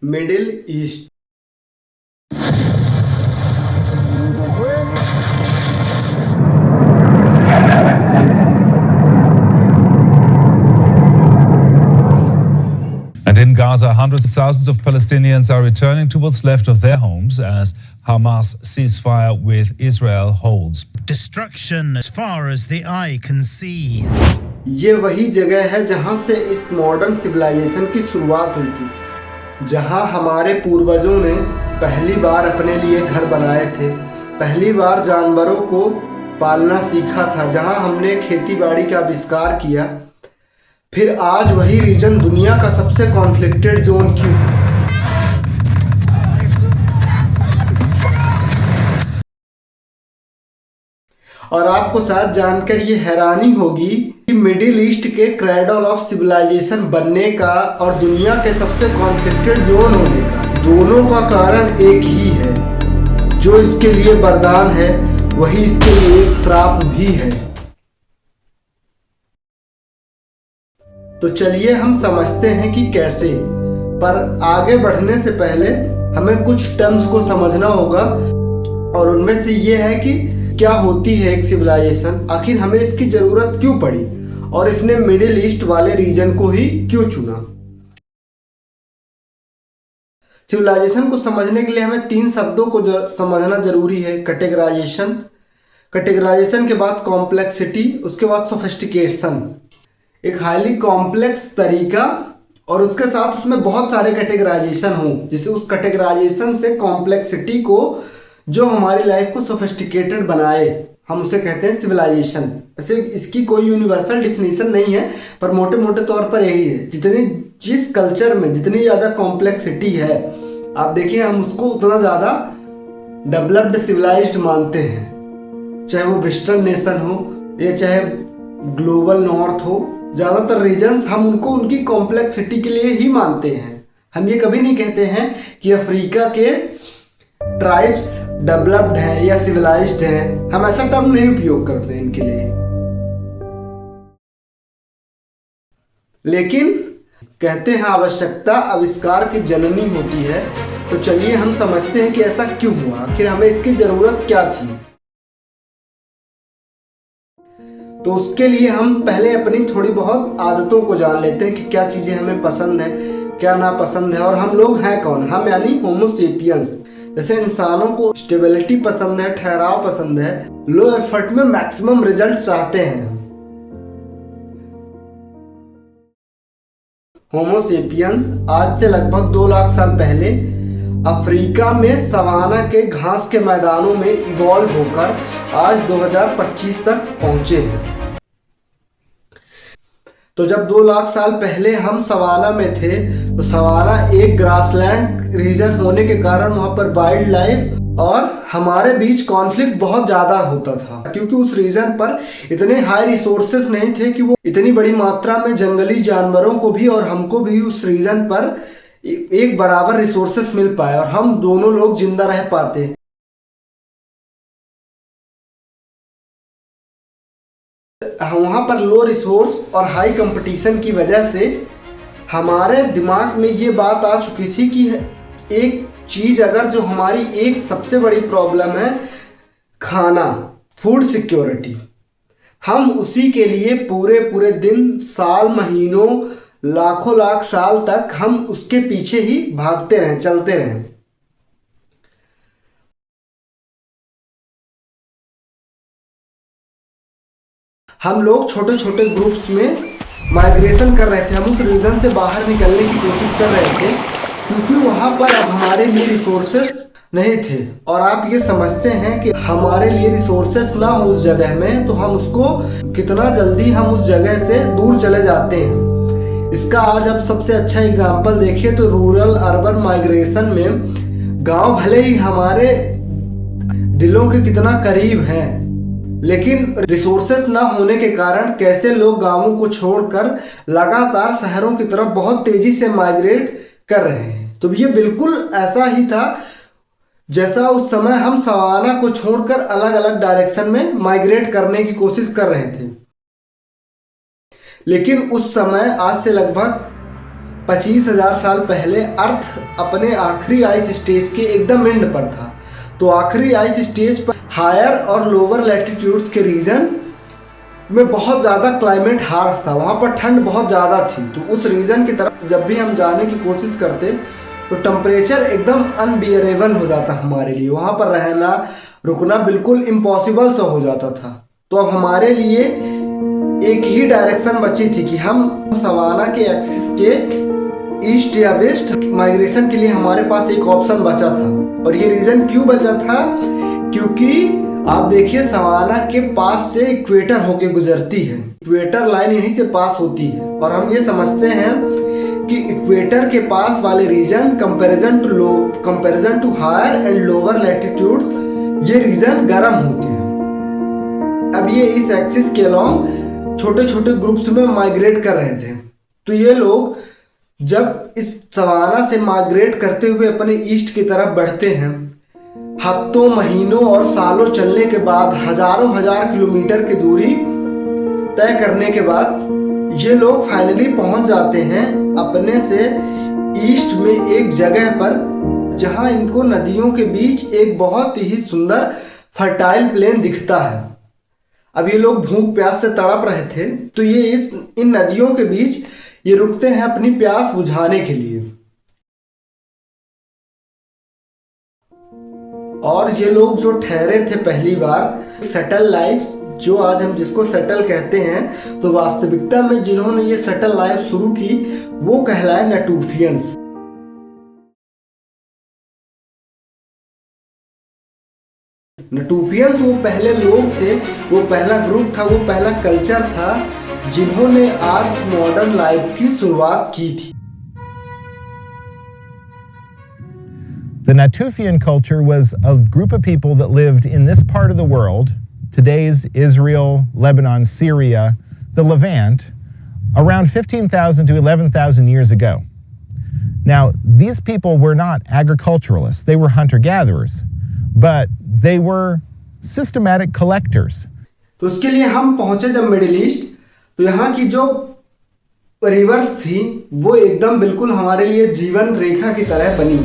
Middle east. And in Gaza, hundreds of thousands of Palestinians are returning to what's left of their homes as Hamas ceasefire with Israel holds. Destruction as far as the eye can see. ये वही जगह है जहां से इस modern civilisation की शुरुआत हुई थी, जहां हमारे पूर्वजों ने पहली बार अपने लिए घर बनाए थे, पहली बार जानवरों को पालना सीखा था, जहां हमने खेती बाड़ी का आविष्कार किया। फिर आज वही रीजन दुनिया का सबसे कॉन्फ्लिक्टेड जोन क्यों है? और आपको शायद जानकर ये हैरानी होगी कि मिडिल ईस्ट के क्रेडल ऑफ सिविलाइजेशन बनने का और दुनिया के सबसे कॉन्फ्लिक्टेड जोन होने का दोनों का कारण एक ही है। जो इसके लिए वरदान है वही इसके लिए एक श्राप भी है। तो चलिए हम समझते हैं कि कैसे। पर आगे बढ़ने से पहले हमें कुछ टर्म्स को समझना होगा, और उनमें से ये है कि क्या होती है एक सिविलाइजेशन, आखिर हमें इसकी जरूरत क्यों पड़ी, और इसने मिडिल ईस्ट वाले रीजन को ही क्यों चुना। सिविलाइजेशन को समझने के लिए हमें 3 शब्दों को समझना जरूरी है। कैटेगराइजेशन के बाद कॉम्प्लेक्सिटी, उसके बाद सोफिस्टिकेशन। एक हाईली कॉम्प्लेक्स तरीका और उसके साथ उसमें बहुत सारे कैटेगराइजेशन हो, जिससे उस कैटेगराइजेशन से कॉम्प्लेक्सिटी को जो हमारी लाइफ को सोफिस्टिकेटेड बनाए, हम उसे कहते हैं सिविलाइजेशन। ऐसे इसकी कोई यूनिवर्सल डिफिनीशन नहीं है, पर मोटे मोटे तौर पर यही है। जिस कल्चर में जितनी ज़्यादा कॉम्प्लेक्सिटी है, आप देखिए हम उसको उतना ज़्यादा डेवलप्ड सिविलाइज्ड मानते हैं। चाहे वो वेस्टर्न नेशन हो या चाहे ग्लोबल नॉर्थ हो, ज़्यादातर रीजन्स हम उनको उनकी कॉम्प्लेक्सिटी के लिए ही मानते हैं। हम ये कभी नहीं कहते हैं कि अफ्रीका के ट्राइब्स डेवलप्ड हैं या सिविलाइज्ड हैं। हम ऐसा टर्म नहीं उपयोग करते हैं इनके लिए, लेकिन कहते हैं आवश्यकता आविष्कार की जननी होती है। तो चलिए हम समझते हैं कि ऐसा क्यों हुआ, आखिर हमें इसकी जरूरत क्या थी। तो उसके लिए हम पहले अपनी थोड़ी बहुत आदतों को जान लेते हैं कि क्या चीज़ें हमें पसंद है, क्या नापसंद है, और हम लोग हैं कौन। हम यानी होमो सेपियंस। जैसे इंसानों को स्टेबिलिटी पसंद है, ठहराव पसंद है, लो एफर्ट में मैक्सिमम रिजल्ट चाहते हैं। होमो सेपियंस आज से लगभग 2 लाख साल पहले अफ्रीका में सवाना के घास के मैदानों में इवॉल्व होकर आज 2025 तक पहुंचे हैं। तो जब 2 लाख साल पहले हम सवाना में थे, तो सवाना एक ग्रासलैंड रीजन होने के कारण वहां पर वाइल्ड लाइफ और हमारे बीच कॉन्फ्लिक्ट बहुत ज्यादा होता था, क्योंकि उस रीजन पर इतने हाई रिसोर्सेस नहीं थे कि वो इतनी बड़ी मात्रा में जंगली जानवरों को भी और हमको भी उस रीजन पर एक बराबर रिसोर्सेस मिल पाए और हम दोनों लोग जिंदा रह पाते। वहां पर लो रिसोर्स और हाई कंपटीशन की वजह से हमारे दिमाग में ये बात आ चुकी थी कि एक चीज अगर जो हमारी एक सबसे बड़ी प्रॉब्लम है खाना, फूड सिक्योरिटी, हम उसी के लिए पूरे पूरे दिन, साल, महीनों, लाखों लाख साल तक हम उसके पीछे ही भागते रहें, चलते रहें। हम लोग छोटे छोटे ग्रुप्स में माइग्रेशन कर रहे थे, हम उस रीजन से बाहर निकलने की कोशिश कर रहे थे, क्योंकि वहां पर अब हमारे लिए रिसोर्सेस नहीं थे। और आप ये समझते हैं कि हमारे लिए रिसोर्सेस ना हो उस जगह में, तो हम उसको कितना जल्दी हम उस जगह से दूर चले जाते हैं। इसका आज आप सबसे अच्छा एग्जाम्पल देखिए तो रूरल अर्बन माइग्रेशन में गांव भले ही हमारे दिलों के कितना करीब हैं, लेकिन रिसोर्सेस ना होने के कारण कैसे लोग गांवों को छोड़कर लगातार शहरों की तरफ बहुत तेजी से माइग्रेट कर रहे हैं। तो ये बिल्कुल ऐसा ही था जैसा उस समय हम सवाना को छोड़कर अलग अलग डायरेक्शन में माइग्रेट करने की कोशिश कर रहे थे। लेकिन उस समय आज से लगभग 25,000 साल पहले अर्थ अपने आखिरी आइस स्टेज के एकदम एंड पर था। तो आखिरी आइस स्टेज पर हायर और लोअर लैटिट्यूड्स के रीजन में बहुत ज़्यादा क्लाइमेट हार्श था, वहाँ पर ठंड बहुत ज़्यादा थी। तो उस रीजन की तरफ जब भी हम जाने की कोशिश करते तो टेम्परेचर एकदम अनबियरेबल हो जाता हमारे लिए, वहाँ पर रहना रुकना बिल्कुल इम्पॉसिबल सा हो जाता था। तो अब हमारे लिए एक ही डायरेक्शन बची थी कि हम सवाना के एक्सिस के ईस्ट या वेस्ट माइग्रेशन के लिए हमारे पास एक ऑप्शन बचा था। और ये रीजन क्यों बचा था, क्योंकि आप देखिए सवाना के पास से इक्वेटर होके गुजरती है, इक्वेटर लाइन यहीं से पास होती है। और हम ये समझते हैं कि इक्वेटर के पास वाले region comparison to higher and lower latitudes ये रीजन गर्म होते हैं। अब ये इस एक्सिस के अलॉन्ग छोटे छोटे ग्रुप्स में माइग्रेट कर रहे थे। तो ये लोग जब इस सवाना से माइग्रेट करते हुए अपने ईस्ट की तरफ बढ़ते हैं, हफ्तों महीनों और सालों चलने के बाद हजारों हजार किलोमीटर की दूरी तय करने के बाद ये लोग फाइनली पहुंच जाते हैं अपने से ईस्ट में एक जगह पर, जहां इनको नदियों के बीच एक बहुत ही सुंदर फर्टाइल प्लेन दिखता है। अब ये लोग भूख प्यास से तड़प रहे थे, तो ये इन नदियों के बीच ये रुकते हैं अपनी प्यास बुझाने के लिए। और ये लोग जो ठहरे थे पहली बार सेटल लाइफ, जो आज हम जिसको सेटल कहते हैं, तो वास्तविकता में जिन्होंने ये सेटल लाइफ शुरू की वो कहलाए नटूफियंस। नटूफियंस वो पहले लोग थे, वो पहला ग्रुप था, वो पहला कल्चर था जिन्होंने आज मॉडर्न लाइफ की शुरुआत की थी। The Natufian culture was a group of people that lived in this part of the world, today's Israel, Lebanon, Syria, the Levant, around 15,000 to 11,000 years ago. Now, these people were not agriculturalists, they were hunter-gatherers, but they were systematic collectors. तो उसके लिए हम पहुंचे जब middle east, तो यहाँ की जो रिवर्स थी वो एकदम बिल्कुल हमारे लिए जीवन रेखा की तरह बनी।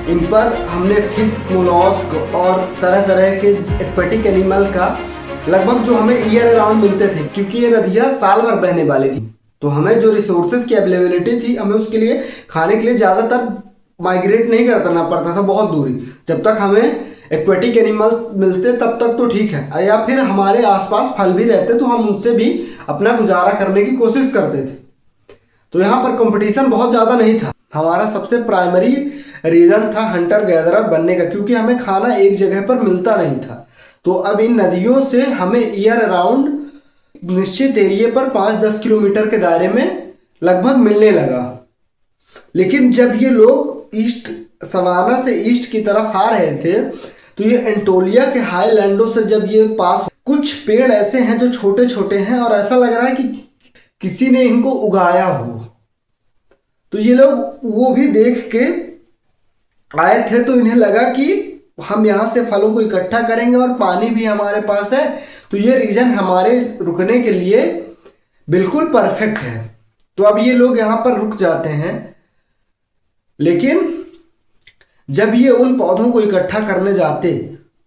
इन पर हमने फिश, मोलस्क और तरह तरह के एक्वेटिक एनिमल का लगभग जो हमें ईयर अराउंड मिलते थे, क्योंकि ये नदियाँ साल भर बहने वाली थी। तो हमें जो रिसोर्सेज की अवेलेबिलिटी थी, हमें उसके लिए खाने के लिए ज़्यादातर माइग्रेट नहीं करना पड़ता था बहुत दूरी। जब तक हमें एक्वेटिक एनिमल्स मिलते तब तक तो ठीक है, या फिर हमारे आसपास फल भी रहते तो हम उनसे भी अपना गुजारा करने की कोशिश करते थे। तो यहाँ पर कंपटीशन बहुत ज़्यादा नहीं था। हमारा सबसे प्राइमरी रीज़न था हंटर गैदरर बनने का, क्योंकि हमें खाना एक जगह पर मिलता नहीं था। तो अब इन नदियों से हमें ईयर अराउंड निश्चित एरिया पर 5-10 किलोमीटर के दायरे में लगभग मिलने लगा। लेकिन जब ये लोग ईस्ट सवाना से ईस्ट की तरफ आ रहे थे, तो ये एंटोलिया के हाईलैंडों से जब ये पास, कुछ पेड़ ऐसे हैं जो छोटे छोटे हैं और ऐसा लग रहा है कि किसी ने इनको उगाया हो। तो ये लोग वो भी देख के आए थे, तो इन्हें लगा कि हम यहाँ से फलों को इकट्ठा करेंगे और पानी भी हमारे पास है, तो ये रीजन हमारे रुकने के लिए बिल्कुल परफेक्ट है। तो अब ये लोग यहाँ पर रुक जाते हैं। लेकिन जब ये उन पौधों को इकट्ठा करने जाते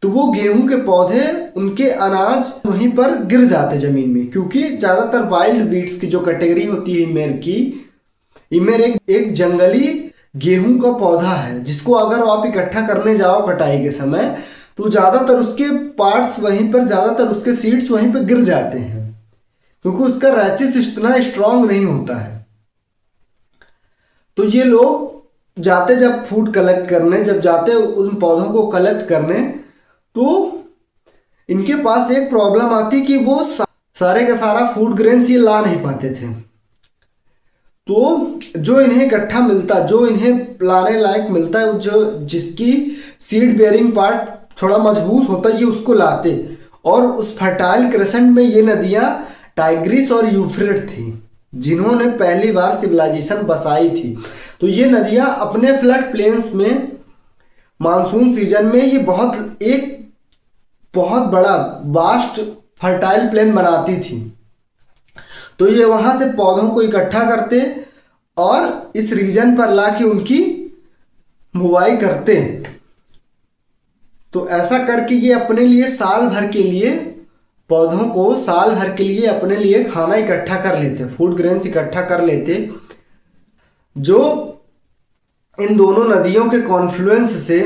तो वो गेहूं के पौधे, उनके अनाज वहीं पर गिर जाते ज़मीन में, क्योंकि ज़्यादातर वाइल्ड वीड्स की जो कैटेगरी होती है इमेर की, इमेर एक जंगली गेहूं का पौधा है जिसको अगर आप इकट्ठा करने जाओ कटाई के समय तो ज़्यादातर उसके पार्ट्स वहीं पर, ज़्यादातर उसके सीड्स वहीं पर गिर जाते हैं, क्योंकि उसका रैचिस इतना स्ट्रांग नहीं होता है। तो ये लोग जाते जब फूड कलेक्ट करने, जब जाते उन पौधों को कलेक्ट करने, तो इनके पास एक प्रॉब्लम आती कि वो सारे का सारा फूड ग्रेन्स ये ला नहीं पाते थे। तो जो इन्हें इकट्ठा मिलता, जो इन्हें लाने लायक मिलता है, जो जिसकी सीड बेयरिंग पार्ट थोड़ा मजबूत होता है, ये उसको लाते। और उस फर्टाइल क्रेसेंट में ये नदियाँ टाइग्रिस और यूफ्रेट थी जिन्होंने पहली बार सिविलाइजेशन बसाई थी। तो ये नदियाँ अपने फ्लड प्लेन्स में मानसून सीजन में ये एक बहुत बड़ा वास्ट फर्टाइल प्लेन बनाती थी। तो ये वहाँ से पौधों को इकट्ठा करते और इस रीजन पर लाके उनकी बुवाई करते हैं। तो ऐसा करके ये अपने लिए साल भर के लिए पौधों को साल भर के लिए अपने लिए खाना इकट्ठा कर लेते, फूड ग्रेन्स इकट्ठा कर लेते, जो इन दोनों नदियों के कॉन्फ्लुएंस से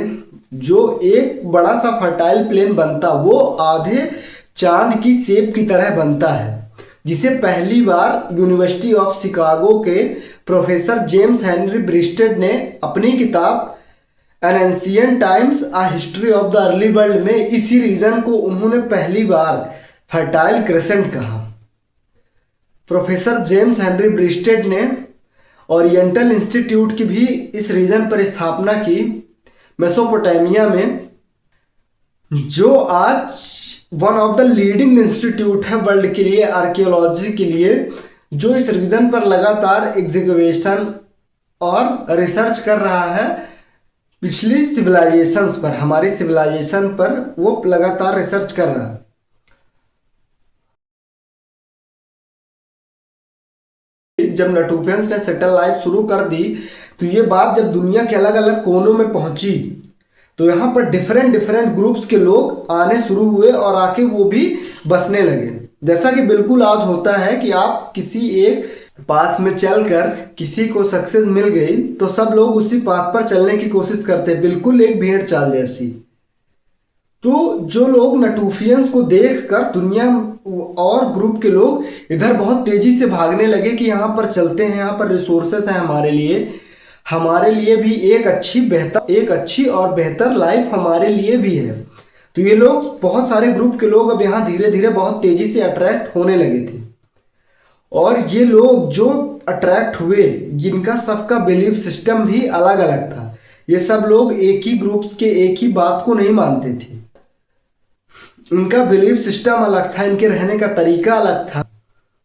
जो एक बड़ा सा फर्टाइल प्लेन बनता, वो आधे चांद की शेप की तरह बनता है, जिसे पहली बार यूनिवर्सिटी ऑफ शिकागो के प्रोफेसर जेम्स हेनरी ब्रिस्टेड ने अपनी किताब N ancient times a history of the early world में इसी रीजन को उन्होंने पहली बार फर्टाइल क्रेसेंट कहा। प्रोफेसर जेम्स हेनरी ब्रिस्टेड ने ओरिएंटल इंस्टीट्यूट की भी इस रीजन पर स्थापना की, मेसोपोटामिया में, जो आज one of the leading institute है वर्ल्ड के लिए, आर्कियोलॉजी के लिए, जो इस रीजन पर लगातार एग्जीक्यूशन और रिसर्च कर रहा है। पिछली सिविलाइजेशंस पर, हमारी सिविलाइजेशन पर वो लगातार रिसर्च कर रहा है। जब नटुफियंस ने सेटल लाइफ शुरू कर दी, तो ये बात जब दुनिया के अलग अलग कोनों में पहुंची, तो यहाँ पर डिफरेंट ग्रुप्स के लोग आने शुरू हुए और आके वो भी बसने लगे। जैसा कि बिल्कुल आज होता है कि आप किसी एक पाथ में चलकर किसी को सक्सेस मिल गई तो सब लोग उसी पाथ पर चलने की कोशिश करते हैं, बिल्कुल एक भेड़ चाल जैसी। तो जो लोग नटुफियंस को देखकर दुनिया और ग्रुप के लोग इधर बहुत तेजी से भागने लगे कि यहाँ पर चलते हैं, यहाँ पर रिसोर्सेस हैं हमारे लिए भी एक अच्छी और बेहतर लाइफ हमारे लिए भी है। तो ये लोग, बहुत सारे ग्रुप के लोग अब यहाँ धीरे धीरे बहुत तेजी से अट्रैक्ट होने लगे थे। और ये लोग जो अट्रैक्ट हुए, जिनका सबका बिलीफ सिस्टम भी अलग अलग था, ये सब लोग एक ही ग्रुप्स के एक ही बात को नहीं मानते थे, इनका बिलीफ सिस्टम अलग था, इनके रहने का तरीका अलग था।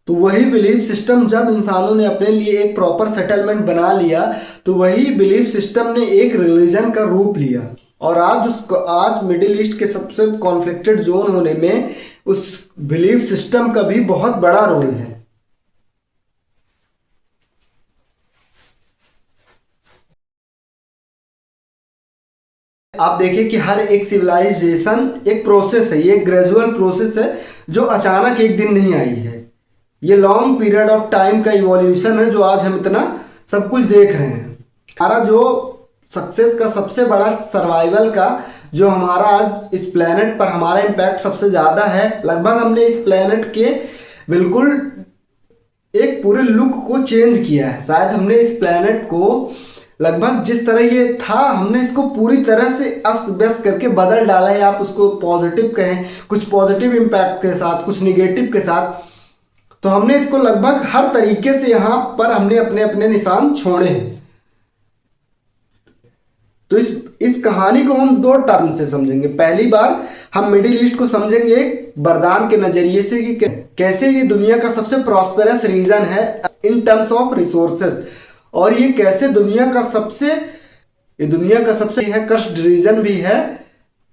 तो वही बिलीफ सिस्टम जब इंसानों ने अपने लिए एक प्रॉपर सेटलमेंट बना लिया, तो वही बिलीफ सिस्टम ने एक रिलीजन का रूप लिया। और आज मिडिल ईस्ट के सबसे कॉन्फ्लिक्टेड जोन होने में उस बिलीफ सिस्टम का भी बहुत बड़ा रोल है। आप देखिए कि हर एक सिविलाइजेशन एक प्रोसेस है, ये एक ग्रेजुअल प्रोसेस है जो अचानक एक दिन नहीं आई है। ये लॉन्ग पीरियड ऑफ टाइम का इवोल्यूशन है जो आज हम इतना सब कुछ देख रहे हैं। हमारा जो सक्सेस का सबसे बड़ा सर्वाइवल का जो हमारा आज इस प्लेनेट पर हमारा इम्पैक्ट सबसे ज़्यादा है, लगभग हमने इस प्लेनेट के बिल्कुल एक पूरे लुक को चेंज किया है। शायद हमने इस प्लेनेट को लगभग जिस तरह ये था, हमने इसको पूरी तरह से अस्त व्यस्त करके बदल डाला है। आप उसको पॉजिटिव कहें, कुछ पॉजिटिव इम्पैक्ट के साथ, कुछ निगेटिव के साथ, तो हमने इसको लगभग हर तरीके से यहाँ पर हमने अपने अपने निशान छोड़े हैं। तो इस कहानी को हम दो टर्म से समझेंगे। पहली बार हम मिडिल ईस्ट को समझेंगे एक वरदान के नजरिए से कि कैसे ये दुनिया का सबसे प्रॉस्पेरस रीजन है इन टर्म्स ऑफ रिसोर्सेस, और ये कैसे दुनिया का सबसे है कष्ट रीजन भी है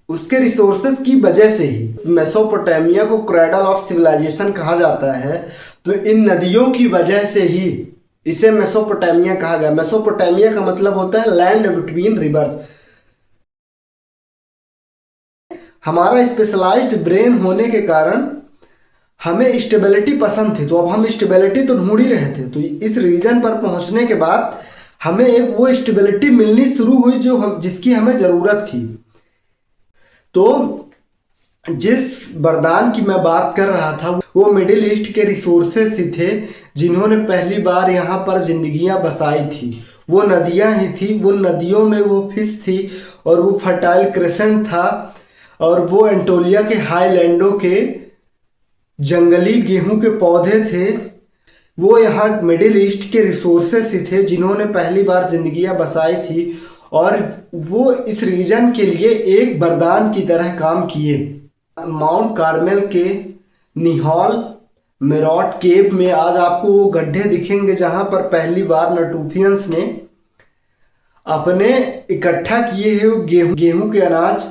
उसके रिसोर्सेस की वजह से ही। मेसोपोटामिया को क्रेडल ऑफ सिविलाइजेशन कहा जाता है, तो इन नदियों की वजह से ही इसे मेसोपोटामिया कहा गया। मेसोपोटामिया का मतलब होता है लैंड बिटवीन रिवर्स। हमारा स्पेशलाइज्ड ब्रेन होने के कारण हमें स्टेबिलिटी पसंद थी, तो अब हम स्टेबिलिटी तो ढूंढ ही रहे थे। तो इस रीजन पर पहुंचने के बाद हमें एक वो स्टेबिलिटी मिलनी शुरू हुई जिसकी हमें ज़रूरत थी। तो जिस वरदान की मैं बात कर रहा था वो मिडिल ईस्ट के रिसोर्सेस ही थे जिन्होंने पहली बार यहाँ पर जिंदगियाँ बसाई थी। वो नदियाँ ही थी, वो नदियों में वो फिश थी और वो फर्टाइल क्रेसेंट था, और वो एंटोलिया के हाईलैंडों के जंगली गेहूं के पौधे थे। वो यहाँ मिडिल ईस्ट के रिसोर्सेस ही थे जिन्होंने पहली बार जिंदगियां बसाई थी, और वो इस रीजन के लिए एक वरदान की तरह काम किए। माउंट कार्मेल के निहॉल मेरॉट केव में आज आपको वो गड्ढे दिखेंगे जहाँ पर पहली बार नटुफियंस ने अपने इकट्ठा किए हुए गेहूं के अनाज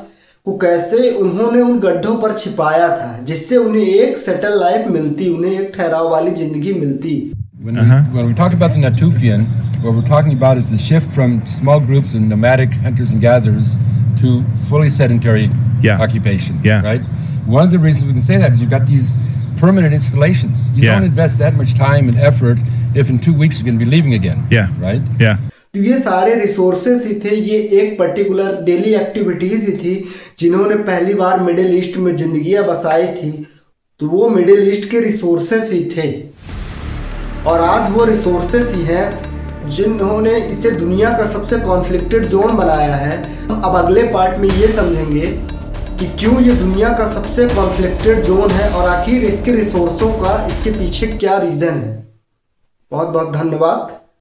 को कैसे उन्होंने उन गड्ढों पर छिपाया था, जिससे उन्हें एक सेटल लाइफ मिलती, उन्हें एक ठहराव वाली जिंदगी मिलती। When we talk about the Natufian, what we're talking about is the shift from small groups of nomadic hunters and gatherers to fully sedentary occupation. Right. One of the reasons we can say that is you've got these permanent installations. You don't invest that much time and effort if in 2 weeks you're going to be leaving again. Right. तो ये सारे resources ही थे, ये एक particular daily activities ही थी जिन्होंने पहली बार middle east में जिंदगियां बसाई थी। तो वो मिडिल ईस्ट के रिसोर्सेस ही थे और आज वो रिसोर्सेस ही हैं जिन्होंने इसे दुनिया का सबसे कॉन्फ्लिक्टेड जोन बनाया है। अब अगले पार्ट में ये समझेंगे कि क्यों ये दुनिया का सबसे कॉन्फ्लिक्टेड जोन है और आखिर इसके रिसोर्सों का इसके पीछे क्या रीज़न है। बहुत बहुत धन्यवाद।